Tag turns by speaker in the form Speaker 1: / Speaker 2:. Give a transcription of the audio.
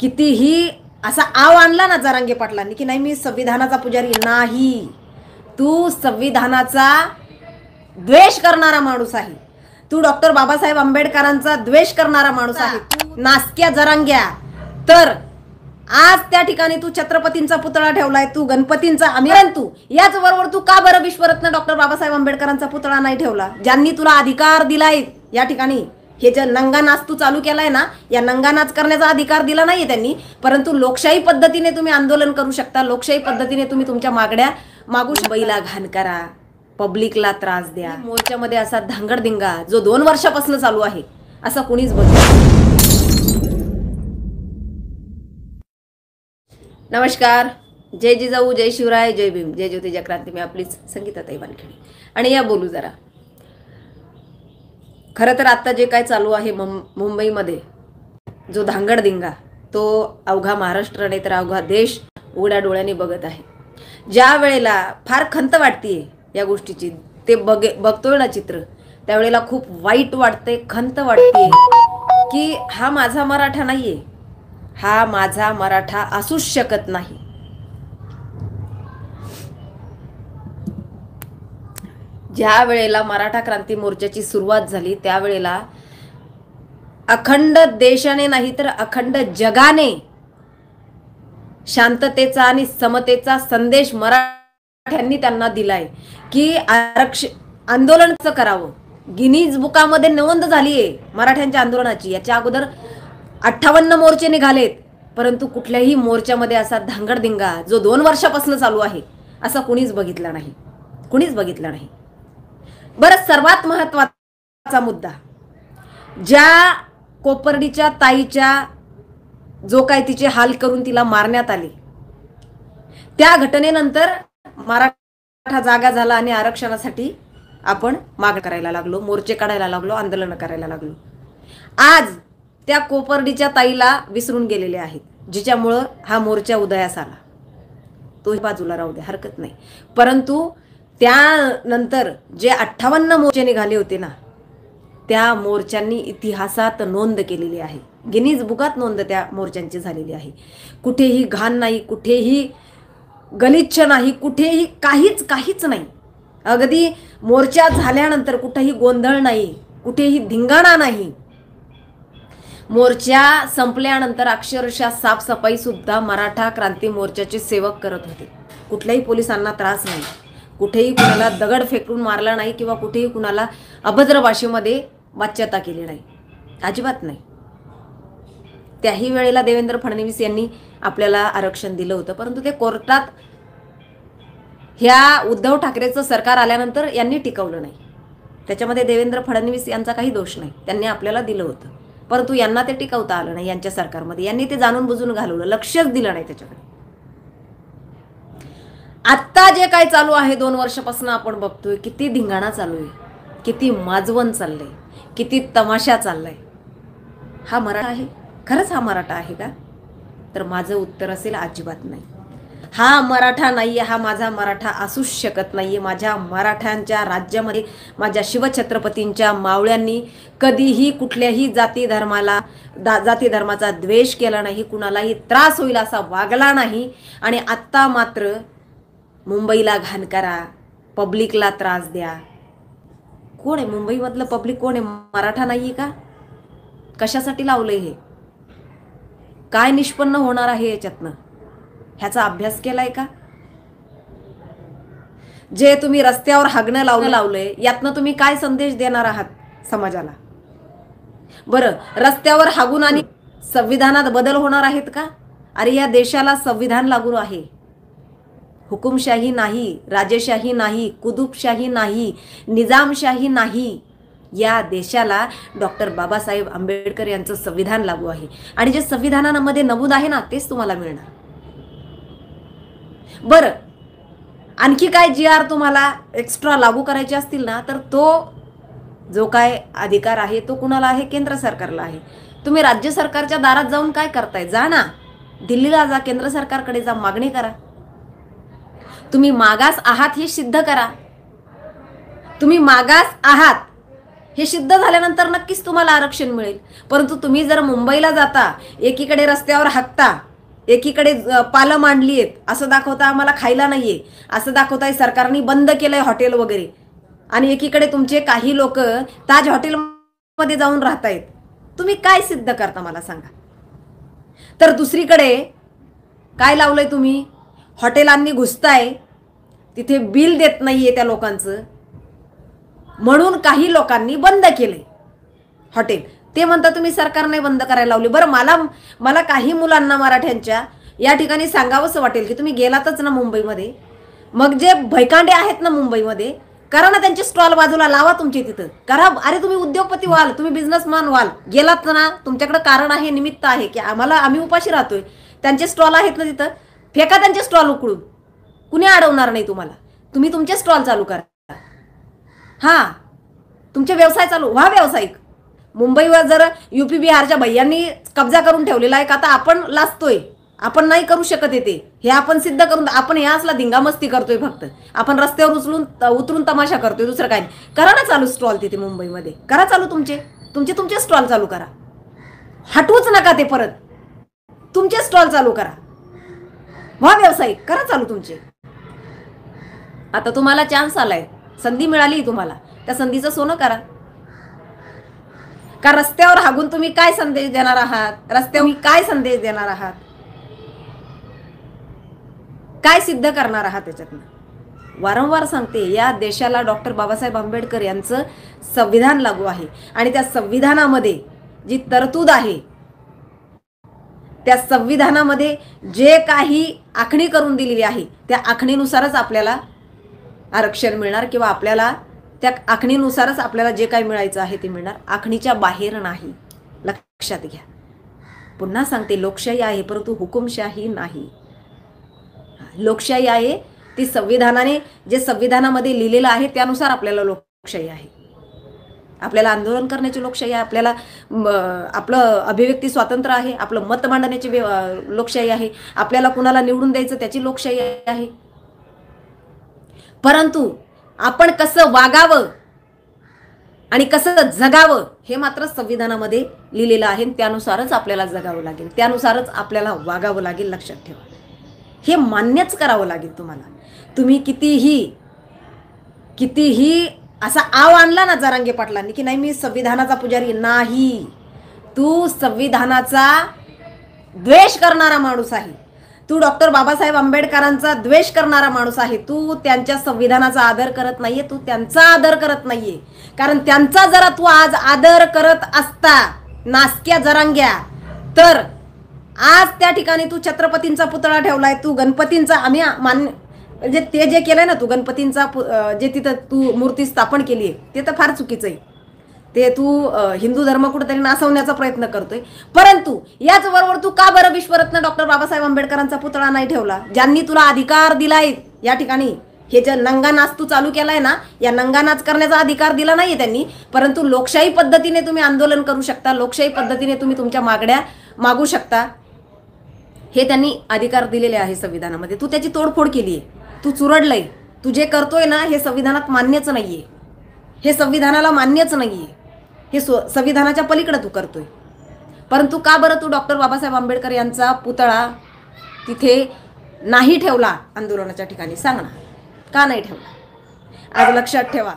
Speaker 1: कितीही असा आव आणला ना जरांगे पाटलांनी की नाही मी संविधानाचा पुजारी नाही, तू संविधानाचा द्वेष करणारा माणूस आहे, तू डॉक्टर बाबासाहेब आंबेडकरांचा द्वेष करणारा माणूस आहे, नासक्या जरांग्या. तर आज त्या ठिकाणी तू छत्रपतींचा पुतळा ठेवलाय, तू गणपतींचा तू याच बरोबर तू का बरं विश्वरत्न डॉक्टर बाबासाहेब आंबेडकरांचा पुतळा नाही ठेवला, ज्यांनी तुला अधिकार दिलाय या ठिकाणी. हे जे नंगानाच तू चालू केलाय ना, या नंगानाच करण्याचा अधिकार दिला नाहीये त्यांनी, परंतु लोकशाही पद्धतीने तुम्ही आंदोलन करू शकता, लोकशाही पद्धतीने तुम्ही तुमच्या मागण्या मागू शकता. बैला घाण करा, पब्लिकला त्रास द्या, मोर्चामध्ये असा धांगडधिंगा जो 2 वर्षापासून चालू आहे असं कुणीच बघितलं. नमस्कार, जय जिजाऊ, जय शिवराय, जय भीम, जय ज्योती जय क्रांती. मी आपलीच संगीताताई वानखेडे आणि या बोलू जरा. खरं तर आता जे काय चालू आहे मुंबईमध्ये जो धांगडधिंगा, तो अवघा महाराष्ट्र नाही तर अवघा देश उघड्या डोळ्यांनी बघत आहे. ज्या वेळेला फार खंत वाटतेय या गोष्टीची, ते बघतोय ना चित्र, त्यावेळेला खूप वाईट वाटते, खंत वाटते की हा माझा मराठा नाहीये, हा माझा मराठा असूच शकत नाही. ज्या वेळेला मराठा क्रांती मोर्चाची सुरुवात झाली त्यावेळेला अखंड देशाने नाही तर अखंड जगाने शांततेचा आणि समतेचा संदेश मराठ्यांनी त्यांना दिलाय की आंदोलन कसं करावं. गिनीज बुकामध्ये नोंद झालीये मराठ्यांच्या आंदोलनाची. याच्या अगोदर 58 मोर्चे निघालेत, परंतु कुठल्याही मोर्चामध्ये असा धांगडधिंगा जो 2 वर्षापासून चालू आहे असं कुणीच बघितलं नाही, कुणीच बघितलं नाही. बरं, सर्वात महत्त्वाचा मुद्दा, ज्या कोपर्डीच्या ताईच्या जो काय तिचे हाल करून तिला मारण्यात आले, त्या घटनेनंतर मराठा जागा झाला आणि आरक्षणासाठी आपण मागणी करायला लागलो, मोर्चे काढायला लागलो, आंदोलन करायला लागलो. आज त्या कोपर्डीच्या ताईला विसरून गेलेले आहेत, जिच्यामुळं हा मोर्चा उदयास आला. तो बाजूला राहू दे, हरकत नाही. परंतु त्यानंतर जे 58 मोर्चे निघाले होते ना, त्या मोर्चांनी इतिहासात नोंद केलेली आहे, गिनीज बुकात नोंद त्या मोर्चांची झालेली आहे. कुठेही घाण नाही, कुठेही गलिच्छ नाही, कुठेही काहीच नाही. अगदी मोर्चा झाल्यानंतर कुठेही गोंधळ नाही, कुठेही धिंगाणा नाही. मोर्चा संपल्यानंतर अक्षरशः साफसफाई सुद्धा मराठा क्रांती मोर्चाचे सेवक करत होते. कुठल्याही पोलिसांना त्रास नाही, कुठेही कुणाला दगड फेकून मारला नाही किंवा कुठेही कुणाला अभद्र भाषेमध्ये वाच्यता केली नाही, अजिबात नाही. त्याही वेळेला देवेंद्र फडणवीस यांनी आपल्याला आरक्षण दिलं होतं, परंतु ते कोर्टात ह्या उद्धव ठाकरेचं सरकार आल्यानंतर यांनी टिकवलं नाही. त्याच्यामध्ये देवेंद्र फडणवीस यांचा काही दोष नाही, त्यांनी आपल्याला दिलं होतं, परंतु यांना ते टिकवता आलं नाही. यांच्या सरकारमध्ये यांनी ते जाणून बुजून घालवलं, लक्षच दिलं नाही त्याच्याकडे. आत्ता जे काय चालू आहे 2 वर्षापासून आपण बघतोय, किती धिंगाणा चालू आहे, किती माजवण चाललंय, किती तमाशा चाललाय. हा मराठा आहे? खरंच हा मराठा आहे का? तर माझं उत्तर असेल अजिबात नाही. हा मराठा नाहीये, हा माझा मराठा असूच शकत नाहीये. माझ्या मराठ्यांच्या राज्यामध्ये माझ्या शिवछत्रपतींच्या मावळ्यांनी कधीही कुठल्याही जाती धर्माचा द्वेष केला नाही, कुणालाही त्रास होईल असा वागला नाही. आणि आत्ता मात्र मुंबईला घाण करा, पब्लिकला त्रास द्या. कोण आहे मुंबईमधलं पब्लिक? कोण आहे? मराठा नाहीये का? कशासाठी लावलंय हे? काय निष्पन्न होणार आहे याच्यातनं? ह्याचा अभ्यास केलाय का? जे तुम्ही रस्त्यावर हागणं लावलंय, यातनं तुम्ही काय संदेश देणार आहात समाजाला? बरं, रस्त्यावर हागून आणि संविधानात बदल होणार आहेत का? अरे या देशाला संविधान लागू आहे. हुकुमशाही नाही, राजेशाही नाही, कुतुबशाही नाही, निजामशाही नाही. या देशाला डॉक्टर बाबासाहेब आंबेडकर यांचं संविधान लागू आहे आणि जे संविधानामध्ये नमूद आहे ना, तेच तुम्हाला मिळणार. बरं, आणखी काय GR तुम्हाला एक्स्ट्रा लागू करायचे असतील ना, तर तो जो काय अधिकार आहे तो कुणाला आहे? केंद्र सरकारला आहे. तुम्ही राज्य सरकारच्या दारात जाऊन काय करताय? जा ना, दिल्लीला जा, केंद्र सरकारकडे जा, मागणी करा. तुम्ही मागास आहात हे सिद्ध करा. तुम्ही मागास आहात हे सिद्ध झाल्यानंतर नक्कीच तुम्हाला आरक्षण मिळेल. परंतु तुम्ही जर मुंबईला जाता, एकीकडे रस्त्यावर हाकता, एकीकडे पालं मांडली आहेत, असं दाखवता आम्हाला खायला नाहीये, असं दाखवताय सरकारने बंद केलंय हॉटेल वगैरे, आणि एकीकडे तुमचे काही लोक ताज हॉटेलमध्ये जाऊन राहतायत. तुम्ही काय सिद्ध करता मला सांगा. तर दुसरीकडे काय लावलंय तुम्ही, हॉटेलांनी घुसताय, तिथे बिल देत नाहीये त्या लोकांचं, म्हणून काही लोकांनी बंद केले हॉटेल. ते म्हणता तुम्ही सरकारने बंद करायला लावले. बरं, मला काही मुलांना मराठ्यांच्या या ठिकाणी सांगावंसं वाटेल की तुम्ही गेलातच ना मुंबईमध्ये, मग जे भैकांडे आहेत ना मुंबईमध्ये, करा ना त्यांचे स्टॉल बाजूला लावा, तुमचे तिथं करा. अरे तुम्ही उद्योगपती व्हाल, तुम्ही बिझनेसमॅन व्हाल, गेलात ना, तुमच्याकडे कारण आहे, निमित्त आहे की आम्ही उपाशी राहतोय, त्यांचे स्टॉल आहेत ना तिथं, फेका त्यांचे स्टॉल उकळून, कुणी अडवणार नाही तुम्हाला. तुम्ही तुमचे स्टॉल चालू करा, हा तुमचे व्यवसाय चालू व्हा, व्यावसायिक. मुंबईवर जर युपी बिहारच्या भैयांनी कब्जा करून ठेवलेला आहे का, आता आपण लाजतोय, आपण नाही करू शकत येते, हे आपण सिद्ध करून, आपण हे असला धिंगामस्ती करतोय, फक्त आपण रस्त्यावर उतरून तमाशा करतोय, दुसरं काय नाही. करा ना चालू स्टॉल तिथे मुंबईमध्ये, करा चालू, तुमचे स्टॉल चालू करा, हटवूच नका ते, परत तुमचे स्टॉल चालू करा, व्हा व्यावसायिक, करा चालू तुमचे. आता तुम्हाला चान्स आलाय, संधी मिळाली तुम्हाला, त्या संधीचं सोनं करा. का रस्त्यावर हागून तुम्ही काय संदेश देणार आहात, रस्त्यावर काय संदेश देणार आहात, काय सिद्ध करणार आहात त्याच्यातनं. वारंवार सांगते, या देशाला डॉक्टर बाबासाहेब आंबेडकर यांचं संविधान लागू आहे, आणि त्या संविधानामध्ये जी तरतूद आहे, त्या संविधानामध्ये जे काही आखणी करून दिलेली आहे, त्या आखणीनुसारच आपल्याला आरक्षण मिळणार, किंवा आपल्याला त्या आखणीनुसारच आपल्याला जे काही मिळायचं आहे ते मिळणार, आखणीच्या बाहेर नाही. लक्षात घ्या. पुन्हा सांगते, लोकशाही आहे परंतु हुकुमशाही नाही. लोकशाही आहे ती संविधानाने, जे संविधानामध्ये लिहिलेलं आहे त्यानुसार आपल्याला लोकशाही आहे. आपल्याला आंदोलन करण्याची लोकशाही आहे, आपल्याला आपलं अभिव्यक्ती स्वातंत्र्य आहे, आपलं मत मांडण्याची लोकशाही आहे, आपल्याला कुणाला निवडून द्यायचं त्याची लोकशाही आहे. परंतु आपण कसं वागावं आणि कसं जगावं हे मात्र संविधानामध्ये लिहिलेलं आहे, त्यानुसारच आपल्याला जगावं लागेल, त्यानुसारच आपल्याला वागावं लागेल. लक्षात ठेवा, हे मान्यच करावं लागेल तुम्हाला. तुम्ही कितीही असा आव आणला ना जरांगे पाटलांनी की नाही मी संविधानाचा पुजारी नाही, तू संविधानाचा द्वेष करणारा माणूस आहे, तू डॉक्टर बाबासाहेब आंबेडकरांचा द्वेष करणारा माणूस आहे, तू त्यांच्या संविधानाचा आदर करत नाहीये, तू त्यांचा आदर करत नाहीये. कारण त्यांचा जरा तू आज आदर करत असता नासक्या जरांग्या, तर आज त्या ठिकाणी तू छत्रपतींचा पुतळा ठेवलाय, तू गणपतींचा, आम्ही मान्य, म्हणजे ते जे केलंय ना, तू गणपतींचा जे तिथं तू मूर्ती स्थापन केली आहे ते तर फार चुकीचं आहे. ते तू हिंदू धर्म कुठेतरी नासवण्याचा प्रयत्न करतोय. परंतु याच बरोबर तू का बरं विश्वरत्न डॉक्टर बाबासाहेब आंबेडकरांचा पुतळा नाही ठेवला, ज्यांनी तुला अधिकार दिलाय या ठिकाणी. हे जे नंगानाच तू चालू केलाय ना, या नंगानाच करण्याचा अधिकार दिला नाहीये त्यांनी, परंतु लोकशाही पद्धतीने तुम्ही आंदोलन करू शकता, लोकशाही पद्धतीने तुम्ही तुमच्या मागण्या मागू शकता, हे त्यांनी अधिकार दिलेले आहे संविधानामध्ये. तू त्याची तोडफोड केली आहे, तू चुरडलंय, तू जे करतोय ना हे संविधानात मान्यच नाहीये, हे संविधानाला मान्यच नाहीये, हे संविधानाच्या पलीकडे तू करतोय. परंतु का बरं तू डॉक्टर बाबासाहेब आंबेडकर यांचा पुतळा तिथे नाही ठेवला आंदोलनाच्या ठिकाणी, सांग ना, का नाही ठेवला? आज लक्षात ठेवा.